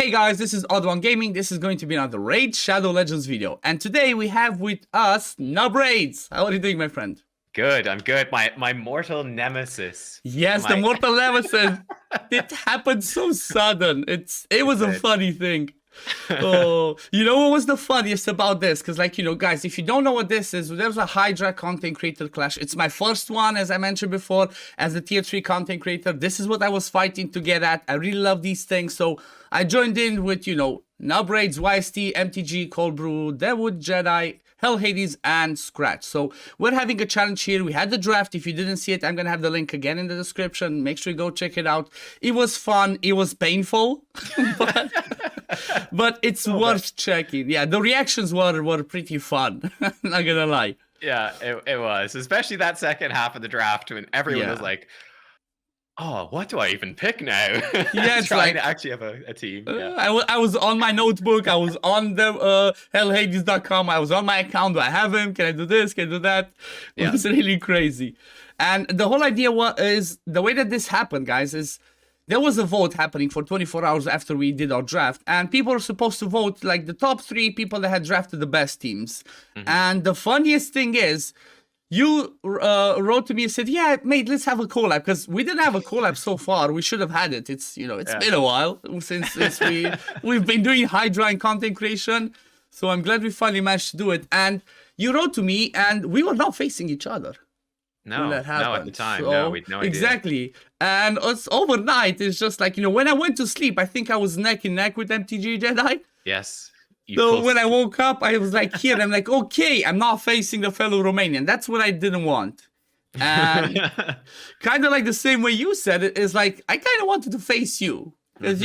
Hey guys, this is OddOneGaming. This is going to be another Raid Shadow Legends video. And today we have with us Nubraids. How are you doing, my friend? Good, I'm good. My mortal nemesis. Yes, the mortal nemesis. It happened so sudden. It was a funny thing. Oh, you know what was the funniest about this? Because, like, guys, if you don't know what this is, there's a Hydra content creator clash. It's my first one, as I mentioned before, as a tier 3 content creator. This is what I was fighting to get at. I really love these things. So I joined in with, Nubraids, YST, MTG, Cold Brew, Deadwood Jedi, Hell Hades, and Scratch. So we're having a challenge here. We had the draft. If you didn't see it, I'm going to have the link again in the description. Make sure you go check it out. It was fun. It was painful. But it's worth checking. Yeah, the reactions were pretty fun. Not gonna lie. Yeah, it was. Especially that second half of the draft when everyone was like, oh, what do I even pick now? Yeah, it's trying to actually have a team. Yeah. I was on my notebook. I was on the hellhades.com. I was on my account. Do I have him? Can I do this? Can I do that? It was really crazy. And the whole idea is the way that this happened, guys, is there was a vote happening for 24 hours after we did our draft, and people were supposed to vote like the top 3 people that had drafted the best teams. And the funniest thing is, you wrote to me and said, yeah, mate, let's have a collab, because we didn't have a collab so far. We should have had it. It's, it's been a while since we've been doing Hydra and content creation. So I'm glad we finally managed to do it. And you wrote to me, and we were not facing each other. No, at the time, so, we had no idea. Exactly. And it's overnight, it's just like, when I went to sleep, I think I was neck and neck with MTG Jedi. Yes. So when I woke up, I was like, here, I'm like, okay, I'm not facing the fellow Romanian. That's what I didn't want. And kind of like the same way you said it, is like, I kind of wanted to face you. Because,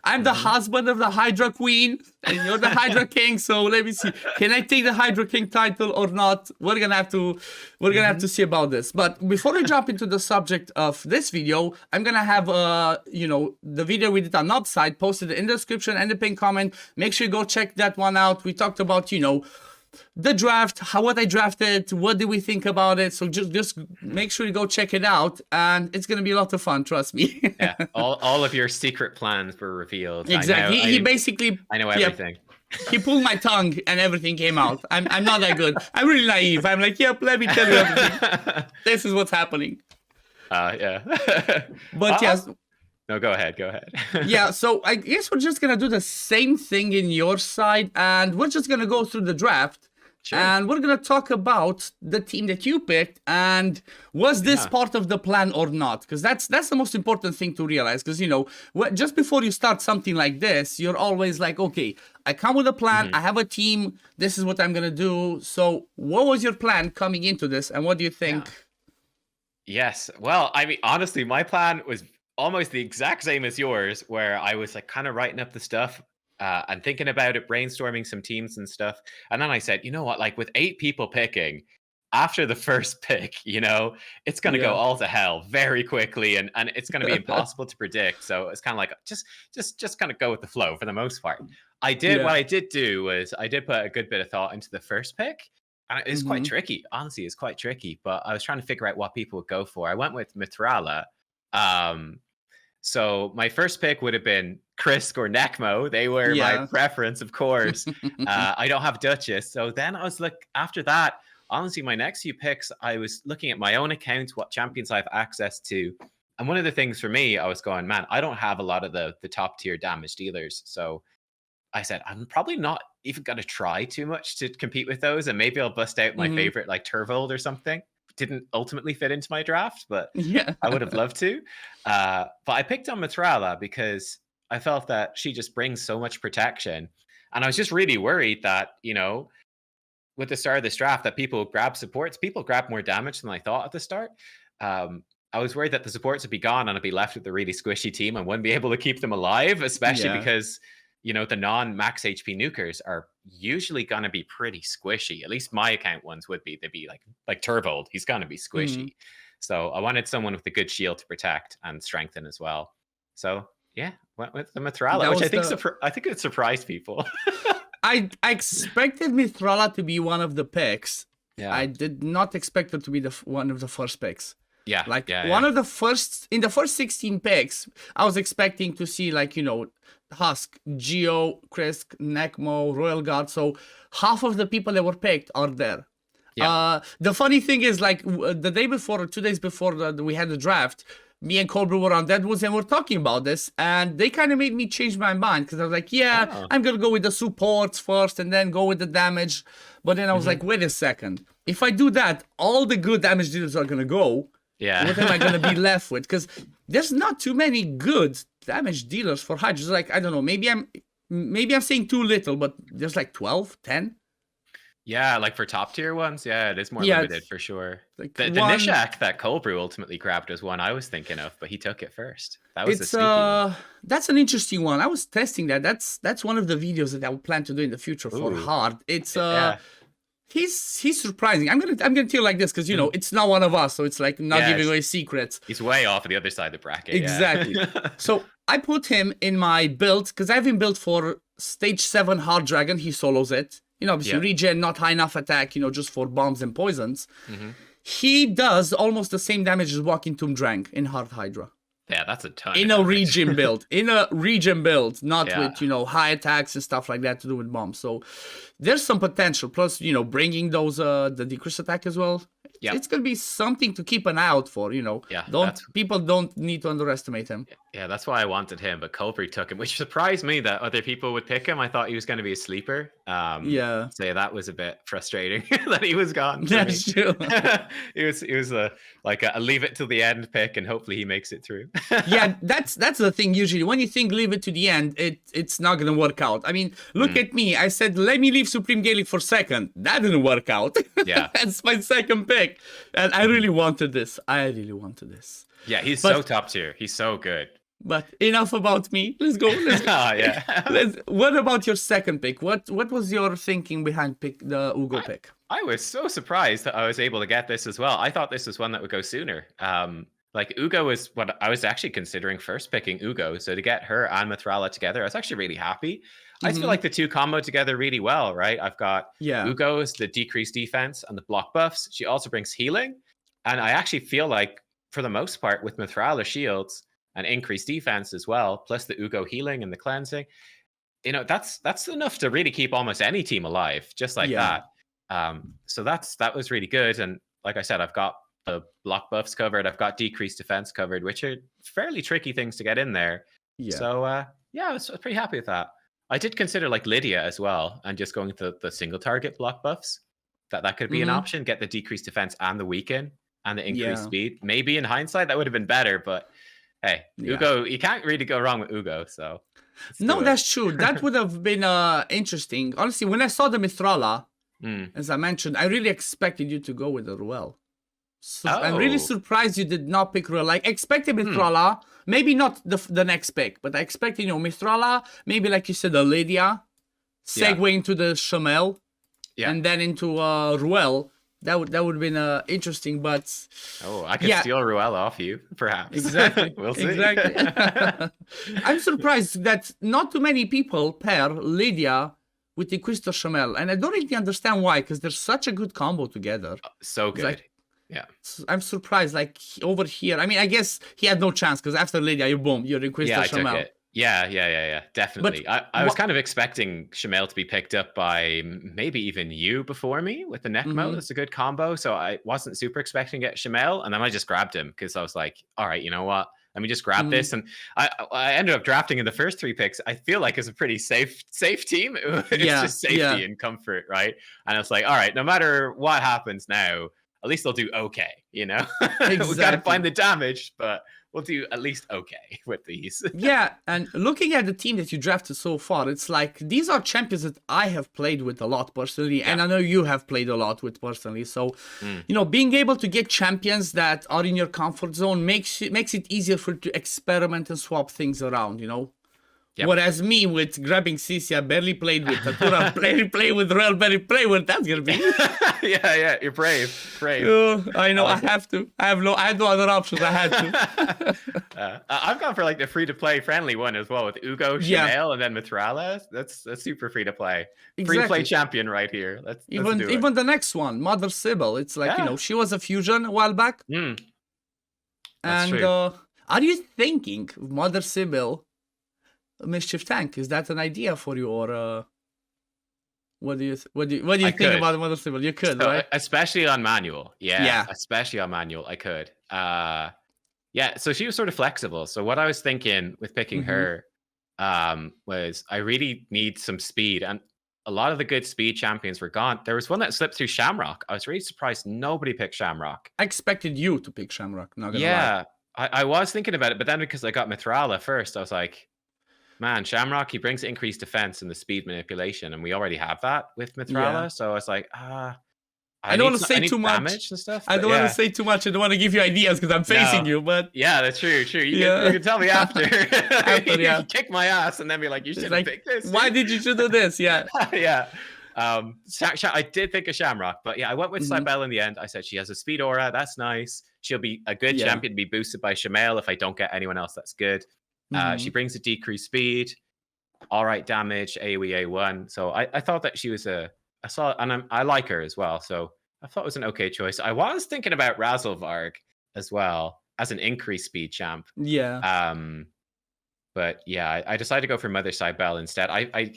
I'm the husband of the Hydra Queen, and you're the Hydra King, so let me see. Can I take the Hydra King title or not? We're gonna have to see about this. But before we jump into the subject of this video, I'm gonna have the video we did on Upside posted in the description and the pinned comment. Make sure you go check that one out. We talked about, the draft, what I drafted, what did we think about it. So just make sure you go check it out, and it's gonna be a lot of fun, trust me. Yeah, all of your secret plans were revealed. Exactly. He basically, I know everything. He pulled my tongue and everything came out. I'm not that good. I'm really naive. I'm like, yep, let me tell you everything. This is what's happening. Yeah. But yes. No, go ahead. Yeah, so I guess we're just going to do the same thing in your side, and we're just going to go through the draft. Sure. And we're going to talk about the team that you picked, and was this part of the plan or not? Because that's the most important thing to realize. Because, just before you start something like this, you're always like, okay, I come with a plan, I have a team, this is what I'm going to do. So what was your plan coming into this, and what do you think? Yeah. Yes. Well, I mean, honestly, my plan was almost the exact same as yours, where I was like kind of writing up the stuff and thinking about it, brainstorming some teams and stuff. And then I said, you know what, like with 8 people picking after the first pick, it's going to go all to hell very quickly, and it's going to be impossible to predict. So it's kind of like, just kind of go with the flow for the most part. What I did do was I did put a good bit of thought into the first pick. And it's quite tricky. Honestly, it's quite tricky. But I was trying to figure out what people would go for. I went with Mithrala. So my first pick would have been Krisk or Necmo. They were my preference, of course. I don't have Duchess. So then I was after that, honestly, my next few picks, I was looking at my own account, what champions I have access to. And one of the things for me, I was going, man, I don't have a lot of the top tier damage dealers. So I said, I'm probably not even going to try too much to compete with those. And maybe I'll bust out my favorite, like Turvold or something. Didn't ultimately fit into my draft, but I would have loved to. But I picked on Mithrala because I felt that she just brings so much protection. And I was just really worried that, with the start of this draft, that people grab supports. People grab more damage than I thought at the start. I was worried that the supports would be gone and I'd be left with a really squishy team and wouldn't be able to keep them alive, especially because the non-max HP nukers are usually going to be pretty squishy. At least my account ones would be. They'd be like Turvold. He's going to be squishy. So I wanted someone with a good shield to protect and strengthen as well. So yeah, went with the Mithrala, which I think it surprised people. I expected Mithrala to be one of the picks. Yeah. I did not expect her to be one of the first picks. Yeah. Like yeah, one yeah. of the first, in the first 16 picks, I was expecting to see like, you know, Husk, Geo, Krisk, Necmo, Royal Guard. So half of the people that were picked are there. Yeah. The funny thing is, like, the day before, or 2 days before we had the draft, me and Colbert were on Deadwoods and we're talking about this, and they kind of made me change my mind because I was like, yeah, Oh. I'm gonna go with the supports first and then go with the damage. But then I was like, wait a second, if I do that, all the good damage dealers are gonna go. Yeah. What am I gonna be left with? Because there's not too many good damage dealers for Hydra. Like, I don't know, maybe I'm saying too little, but there's like 12, 10. Yeah, like for top tier ones, yeah, it is more Yeah, limited for sure. like The one- Nishak that Colbrew ultimately grabbed was one I was thinking of, but he took it first. That was a It's sneaky one. that's an interesting one. I was testing that. That's one of the videos that I will plan to do in the future for Ooh. hard. It's Yeah. he's surprising. I'm gonna tell you like this because you know it's not one of us, so it's like not Yes. giving away secrets. He's way off of the other side of the bracket. Exactly. Yeah. So I put him in my build because I have him built for stage 7 hard dragon. He solos it. You know, obviously regen, not high enough attack. You know, just for bombs and poisons. He does almost the same damage as Walking Tomb Drank in hard Hydra. Yeah, that's a ton. In of a damage. region build, not Yeah. with, you know, high attacks and stuff like that to do with bombs. So there's some potential. Plus, you know, bringing those the decrease attack as well. Yep. It's gonna be something to keep an eye out for. You know, Yeah, people don't need to underestimate him. Yeah, that's why I wanted him, but Colbrew took him, which surprised me that other people would pick him. I thought he was going to be a sleeper. Yeah. So yeah, that was a bit frustrating that he was gone. For That's me. true. He was a leave it till the end pick, and hopefully he makes it through. Yeah, that's the thing. Usually, when you think leave it to the end, it's not gonna work out. I mean, look at me. I said let me leave Supreme Gaelic for second. That didn't work out. Yeah. That's my second pick, and I really wanted this. Yeah, he's But- so top tier. He's so good. But enough about me. Let's go. Oh yeah. What about your second pick? What was your thinking behind the Ugo pick? I was so surprised that I was able to get this as well. I thought this was one that would go sooner. Like Ugo is what I was actually considering first picking Ugo. So to get her and Mithrala together, I was actually really happy. I just feel like the two combo together really well, right? I've got Ugo's the decreased defense and the block buffs. She also brings healing. And I actually feel like for the most part with Mithrala shields and increased defense as well, plus the Ugo healing and the cleansing, you know, that's enough to really keep almost any team alive, just like that. So that was really good. And like I said, I've got the block buffs covered. I've got decreased defense covered, which are fairly tricky things to get in there. Yeah. So yeah, I was pretty happy with that. I did consider like Lydia as well, and just going to the single target block buffs. That could be an option. Get the decreased defense and the weaken and the increased speed. Maybe in hindsight that would have been better, but hey, Ugo, you can't really go wrong with Ugo. So no, that's true. That would have been interesting. Honestly, when I saw the Mithrala, as I mentioned, I really expected you to go with the Ruel. So I'm really surprised you did not pick Ruel. Like, expected Mithrala, maybe not the next pick, but I expected, you know, Mithrala, maybe like you said, a Lydia, segue into the Shamel, and then into Ruel. That would have been interesting, but I could steal Ruel off you, perhaps. Exactly. We'll see. Exactly. I'm surprised that not too many people pair Lydia with the Crystal Shamel, and I don't really understand why, because they're such a good combo together. So good. Like, yeah. I'm surprised. Like over here, I mean, I guess he had no chance because after Lydia, you're in Crystal Shamel. I took it. Yeah, definitely. I was kind of expecting Shamel to be picked up by maybe even you before me with the Necmo. That's a good combo. So I wasn't super expecting to get Shamel, and then I just grabbed him because I was like, all right, you know what? Let me just grab this. And I ended up drafting in the first 3 picks. I feel like it's a pretty safe team. It's just safety and comfort, right? And it's like, all right, no matter what happens now, at least they'll do okay, you know? Exactly. We got to find the damage, but we'll do at least okay with these. Yeah, and looking at the team that you drafted so far, it's like these are champions that I have played with a lot personally, and I know you have played a lot with personally. So, you know, being able to get champions that are in your comfort zone makes it easier for you to experiment and swap things around, you know? Yep. Whereas me with grabbing CC, I barely played with Tatura, barely play with Real, barely play with. That's gonna be. yeah, you're brave. I know. I have to. I had no other options. I had to. I've gone for like the free to play friendly one as well with Ugo, Shamel, and then Mithrala. That's super free to play. Free to play champion right here. Let's do it. Even the next one, Mother Sybil. It's like you know, she was a fusion a while back. That's And true. are you thinking of Mother Sybil Mischief Tank? Is that an idea for you, or what do you I think could. about Mother Sybil? You could, So right? especially on manual. Yeah, Yeah. especially on manual, I could. Yeah, so she was sort of flexible. So what I was thinking with picking Mm-hmm. her was I really need some speed. And a lot of the good speed champions were gone. There was one that slipped through Shamrock. I was really surprised nobody picked Shamrock. I expected you to pick Shamrock. Not gonna lie. Yeah, I was thinking about it, but then because I got Mithrala first, I was like, man, Shamrock, he brings increased defense and the speed manipulation, and we already have that with Yeah. Mithrala. So I was like, I don't want to I say need too much. damage and stuff. I But don't want to yeah, say too much. I don't want to give you ideas because I'm facing no. you. But Yeah, that's true. yeah, You can tell me after. after, You yeah, can kick my ass and then be like, you it's should have like, picked this. why Dude. did you do this? Yeah. Yeah. I did think of Shamrock, but yeah, I went with Mm-hmm. Cybele in the end. I said she has a speed aura. That's nice. She'll be a good Yeah. champion to be boosted by Shamael if I don't get anyone else. That's good. Mm-hmm. She brings a decreased speed, all right damage, AoE A1. So I thought that she was I like her as well. So I thought it was an okay choice. I was thinking about Razzlevarg as well as an increased speed champ. Yeah. But yeah, I decided to go for Mother Cybele instead. I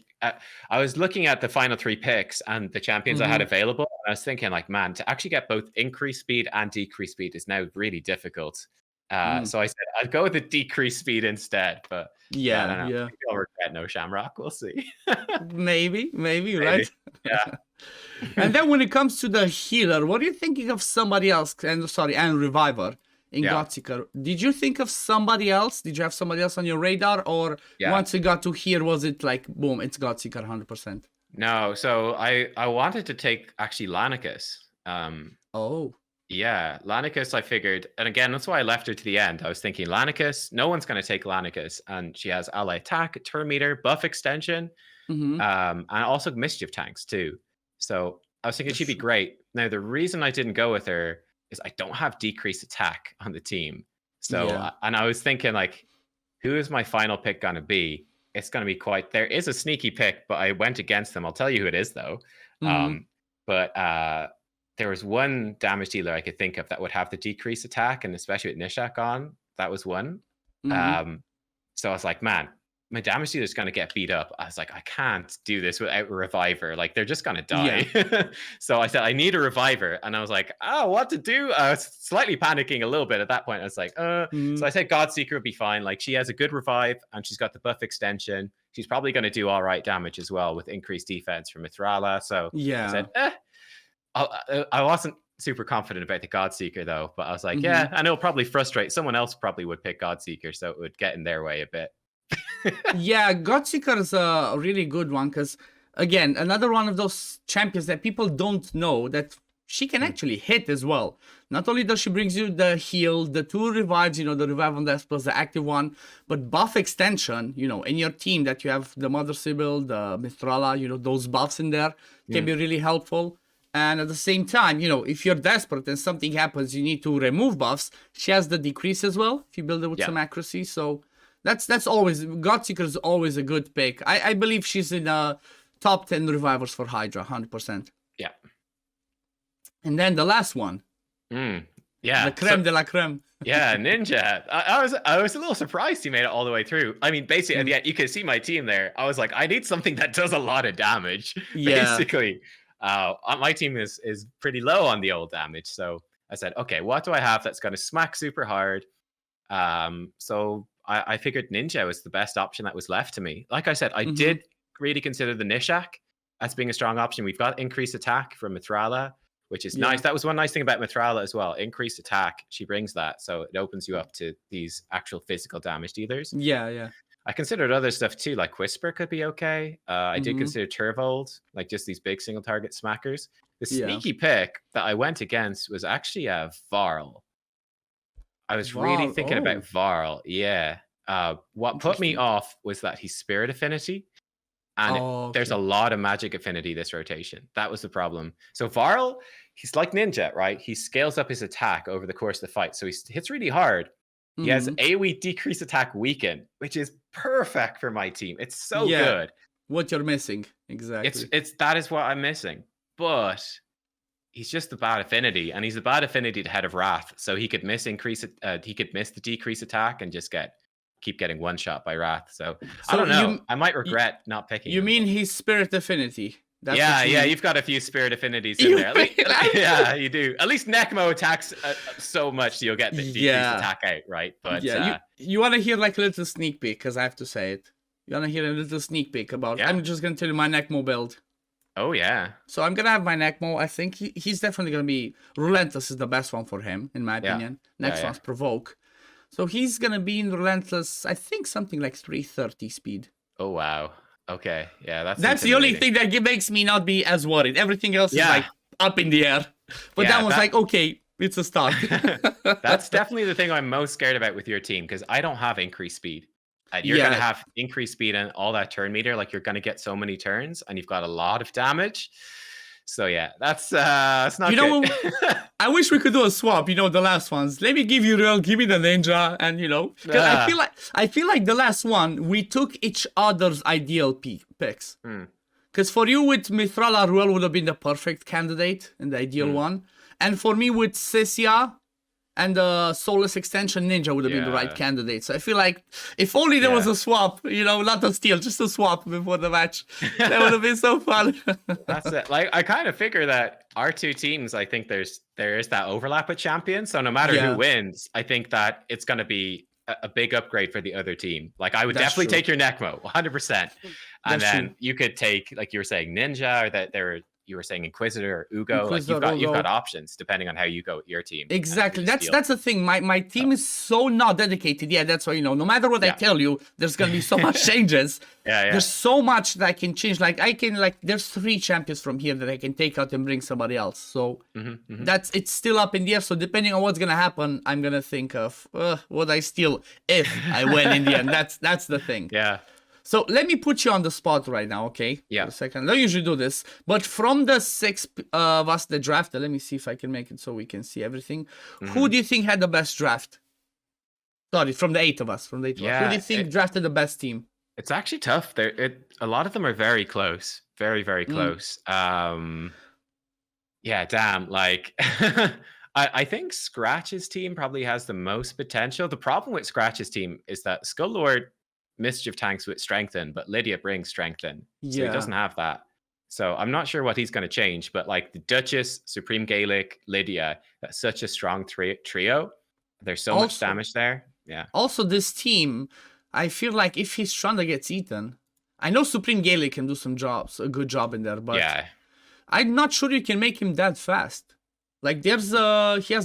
was looking at the final 3 picks and the champions I had Mm-hmm. available. And I was thinking, like, man, to actually get both increased speed and decreased speed is now really difficult. So I said I'd go with the decreased speed instead. But yeah, I Yeah. don't know. Yeah. Maybe I'll regret no Shamrock. We'll see. Maybe, Maybe. right? Yeah. And then when it comes to the healer, what are you thinking of somebody else? And sorry, and reviver in Yeah. Godseeker. Did you think of somebody else? Did you have somebody else on your radar, or Yeah. once you got to here, was it like boom, it's Godseeker 100%? No, so I wanted to take actually Lanicus. Oh, Yeah, Lanicus, I figured, and again, that's why I left her to the end. I was thinking Lanicus, no one's going to take Lanicus, and she has ally attack, turn meter, buff extension, mm-hmm. and also mischief tanks too. So I was thinking That's she'd be true. great. Now, the reason I didn't go with her is I don't have decreased attack on the team. So, Yeah. and I was thinking, like, who is my final pick going to be? It's going to be quite, there is a sneaky pick, but I went against them. I'll tell you who it is, though. Mm-hmm. But there was one damage dealer I could think of that would have the decreased attack, and especially with Nishak on, that was one. Mm-hmm. So I was like, man, my damage dealer is going to get beat up. I was like, I can't do this without a reviver. Like, they're just going to die. Yeah. So I said, I need a reviver. And I was like, oh, what to do? I was slightly panicking a little bit at that point. I was like, Mm-hmm. So I said, Godseeker would be fine. Like, she has a good revive and she's got the buff extension. She's probably going to do all right damage as well with increased defense from Mithrala. So Yeah. I said, I wasn't super confident about the Godseeker though, but I was like, yeah, and it'll probably frustrate. Someone else probably would pick Godseeker, so it would get in their way a bit. Yeah, Godseeker is a really good one because, again, another one of those champions that people don't know that she can actually hit as well. Not only does she brings you the heal, the 2 revives, the revive on death plus the active one, but buff extension, in your team that you have the Mother Sybil, the Mithrala, those buffs in there can be really helpful. And at the same time, if you're desperate and something happens, you need to remove buffs, she has the decrease as well if you build it with some accuracy. So that's always, Godseeker is always a good pick. I believe she's in the top 10 revivers for Hydra, 100%. Yeah. And then the last one. Yeah. The creme de la creme. Yeah, Ninja. I was a little surprised he made it all the way through. I mean, basically, at the end, you can see my team there. I was like, I need something that does a lot of damage, basically. My team is pretty low on the old damage. So I said, okay, what do I have that's going to smack super hard? So I figured Ninja was the best option that was left to me. Like I said, I did really consider the Nishak as being a strong option. We've got increased attack from Mithrala, which is nice. That was one nice thing about Mithrala as well. Increased attack, she brings that. So it opens you up to these actual physical damage dealers. Yeah. I considered other stuff too, like Whisper could be okay. I did consider Turvold, like just these big single target smackers. The sneaky pick that I went against was actually Varl. I was really thinking about Varl. Yeah. What put me off was that he's Spirit Affinity. And there's a lot of magic affinity this rotation. That was the problem. So Varl, he's like Ninja, right? He scales up his attack over the course of the fight. So he hits really hard. He has AoE decrease attack weaken, which is perfect for my team. It's so good. What you're missing, exactly. That is what I'm missing. But he's just a bad affinity, and he's a bad affinity to Head of Wrath, so he could miss he could miss the decrease attack and just keep getting one shot by Wrath. So I don't know. I might regret not picking him. You mean his Spirit Affinity? That's you've got a few Spirit Affinities in there. Yeah, you do. At least Necmo attacks so much, so you'll get the decrease attack out, right? But you want to hear like a little sneak peek, because I have to say it. You want to hear a little sneak peek about? I'm just gonna tell you my Necmo build. Oh yeah. So I'm gonna have my Necmo. I think he's definitely gonna be Relentless is the best one for him, in my opinion. Next one's Provoke. So he's gonna be in Relentless. I think something like 330 speed. Oh wow. Okay. Yeah, that's the only thing that makes me not be as worried. Everything else is like up in the air. But that was like, okay, it's a start. That's definitely the thing I'm most scared about with your team, because I don't have increased speed. You're going to have increased speed and all that turn meter. Like, you're going to get so many turns, and you've got a lot of damage. So yeah, that's not good. I wish we could do a swap. The last ones. Let me give you Real, give me the Ninja, and I feel like the last one we took each other's ideal picks. Because for you with Mithrala, Ruel would have been the perfect candidate and the ideal one, and for me with Sisia and the Soulless Extension Ninja would have been the right candidate. So I feel like if only there was a swap, not a steal, just a swap before the match. That would have been so fun. That's it. Like, I kind of figure that our two teams, I think there is that overlap with champions. So no matter who wins, I think that it's going to be a big upgrade for the other team. Like, I would definitely take your Necmo, 100%. And then you could take, like you were saying, Ninja, or you were saying Inquisitor or Ugo. Like, you've got options depending on how you go with your team. Exactly. That's the thing. My team is so not dedicated. Yeah, that's why, no matter what I tell you, there's gonna be so much changes. There's so much that I can change. Like, there's 3 champions from here that I can take out and bring somebody else. So it's still up in the air. So depending on what's gonna happen, I'm gonna think of what I steal if I win in the end. That's the thing. Yeah. So let me put you on the spot right now, okay? Yeah. For a second. I don't usually do this, but from the 6 of us that drafted, let me see if I can make it so we can see everything. Who do you think had the best draft? Sorry, from the 8 of us. Who do you think drafted the best team? It's actually tough. A lot of them are very close. Very, very close. Yeah, damn. Like, I think Scratch's team probably has the most potential. The problem with Scratch's team is that Skull Lord Mischief tanks with Strengthen, but Lydia brings Strengthen, so he doesn't have that. So I'm not sure what he's going to change, but like the Duchess, Supreme Gaelic, Lydia, that's such a strong trio. There's so much damage there. Yeah. Also, this team, I feel like if his Stranda gets eaten, I know Supreme Gaelic can do a good job in there, but I'm not sure you can make him that fast. Like, he has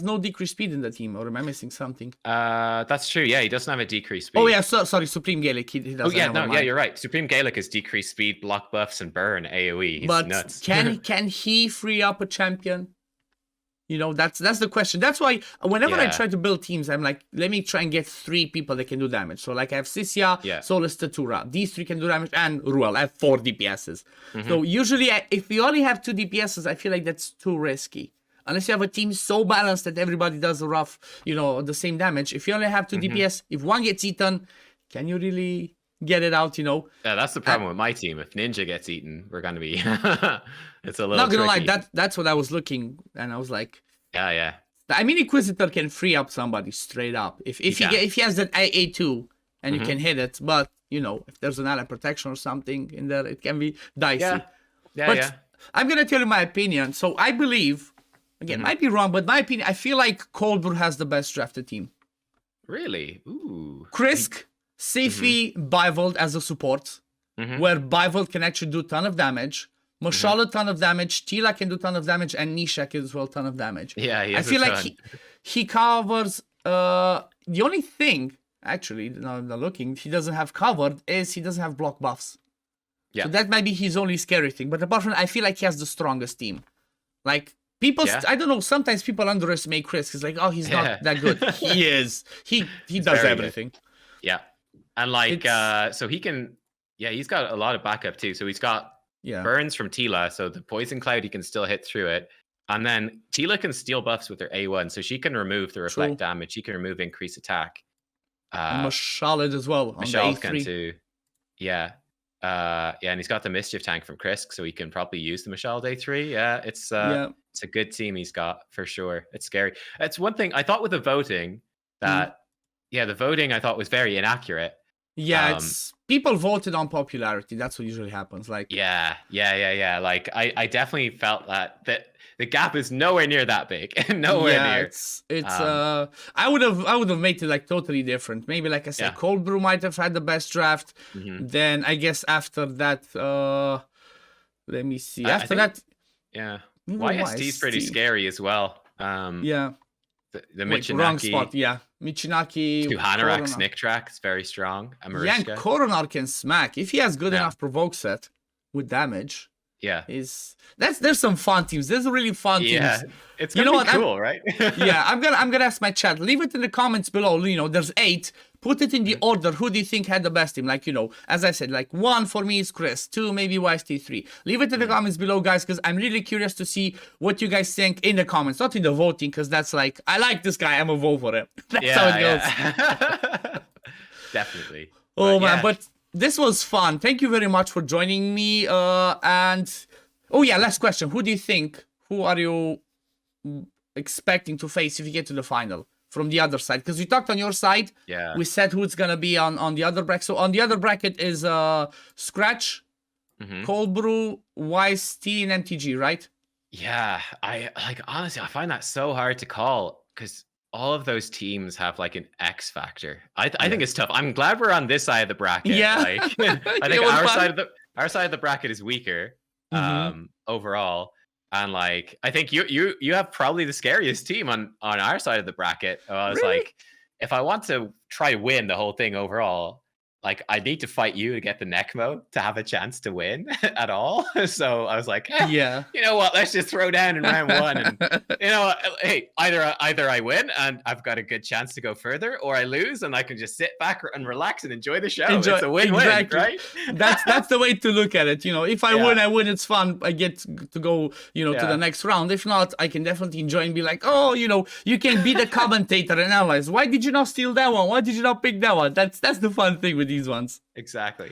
no decreased speed in the team, or am I missing something? That's true. Yeah, he doesn't have a decreased speed. Oh yeah, sorry, Supreme Gaelic. He doesn't. Yeah, you're right. Supreme Gaelic is decreased speed, block buffs, and burn AOE. He's nuts. Can he free up a champion? That's the question. That's why whenever I try to build teams, I'm like, let me try and get 3 people that can do damage. So like I have Sisia, Soulless Tatura. These 3 can do damage, and Ruel. I have 4 DPSs. So usually, if you only have 2 DPSs, I feel like that's too risky. Unless you have a team so balanced that everybody does the same damage. If you only have 2 DPS, if one gets eaten, can you really get it out, Yeah, that's the problem with my team. If Ninja gets eaten, we're going to be... it's a little Not going to tricky. lie, that's what I was looking, and I was like... Yeah. I mean, Inquisitor can free up somebody straight up. If he has that A2, and you can hit it, but, if there's an ally protection or something in there, it can be dicey. Yeah. I'm going to tell you my opinion. So I believe... Again, might be wrong, but my opinion, I feel like Cold Brew has the best drafted team. Really? Ooh. Krisk, Seifi, Bivold as a support, where Bivold can actually do a ton of damage. Mashal a ton of damage. Tila can do a ton of damage, and Nishak as well a ton of damage. Yeah, I feel like he covers... the only thing, actually, now I'm looking, he doesn't have covered is he doesn't have block buffs. Yeah. So that might be his only scary thing. But apart from that, I feel like he has the strongest team. Like... People, I don't know, sometimes people underestimate Chris. He's like, oh, he's not that good. He is. He does everything. Good. Yeah. And like, so he can, he's got a lot of backup too. So he's got burns from Tila. So the Poison Cloud, he can still hit through it. And then Tila can steal buffs with her A1. So she can remove the reflect damage. She can remove increased attack. Mashalid as well. Mashal can too. Yeah. And he's got the Mischief tank from Krisk, so he can probably use the Mashal Day 3. Yeah, it's It's a good team he's got for sure. It's scary. It's one thing I thought with the voting that, yeah, the voting I thought was very inaccurate. Yeah, it's people voted on popularity. That's what usually happens. Like, yeah. Like I definitely felt that the gap is nowhere near that big. Nowhere near. It's I would have made it like totally different. Maybe like I said, Cold Brew might have had the best draft. Then I guess after that, let me see. After that, yeah, YST is pretty scary as well. Yeah. The Michinaki. Wrong spot, yeah. Michinaki. Hanorak Snick Track is very strong. Yeah, and Koronar can smack. If he has good enough provoke set with damage. Yeah. There's some fun teams. There's really fun teams. Yeah. It's gonna be cool, right? Yeah, I'm gonna ask my chat. Leave it in the comments below. You know, there's 8. Put it in the order. Who do you think had the best team? Like, you know, as I said, like 1 for me is Chris, 2 maybe YST, 3. Leave it in the comments below, guys, because I'm really curious to see what you guys think in the comments, not in the voting, because that's like, I like this guy, I'm gonna vote for him. That's how it goes. Definitely. Oh man, but this was fun. Thank you very much for joining me. And oh yeah, last question. Who do you think? Who are you expecting to face if you get to the final? From the other side, because we talked on your side, we said who's gonna be on the other bracket. So on the other bracket is Scratch, Cold Brew, YST, and MTG, right? Yeah, I honestly I find that so hard to call because all of those teams have like an X factor. I think it's tough. I'm glad we're on this side of the bracket. Yeah, like, I think our side of the bracket is weaker overall. And like, I think you have probably the scariest team on our side of the bracket. I was like, if I want to try to win the whole thing overall, like I need to fight you to get the Necmo to have a chance to win at all. So I was like, you know what? Let's just throw down in round 1, and you know, hey, either I win and I've got a good chance to go further, or I lose and I can just sit back and relax and enjoy the show. It's a win-win, right? That's the way to look at it. You know, if I win, it's fun. I get to go, you know, to the next round. If not, I can definitely enjoy and be like, oh, you know, you can be the commentator and analyze. Why did you not steal that one? Why did you not pick that one? That's the fun thing with these ones. Exactly.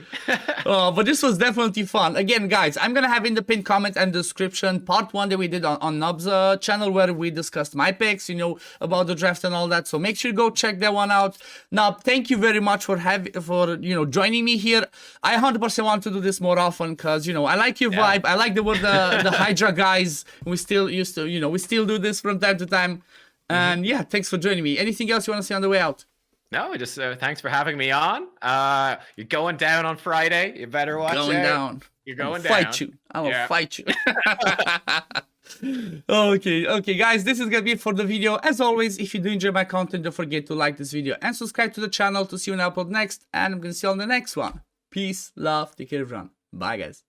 But this was definitely fun. Again, guys, I'm gonna have in the pinned comment and description part 1 that we did on Nob's channel, where we discussed my picks, you know, about the draft and all that. So make sure you go check that one out. Nob, thank you very much for you know, joining me here. I 100% want to do this more often because, you know, I like your vibe. I like the Hydra guys. We still used to, you know, we still do this from time to time. And yeah, thanks for joining me. Anything else you want to say on the way out? No, just thanks for having me on. You're going down on Friday. You better watch out. You're going down. Fight you. I will fight you. Okay, guys, this is gonna be it for the video. As always, if you do enjoy my content, don't forget to like this video and subscribe to the channel to see when I upload next. And I'm gonna see you on the next one. Peace, love, take care, everyone. Bye, guys.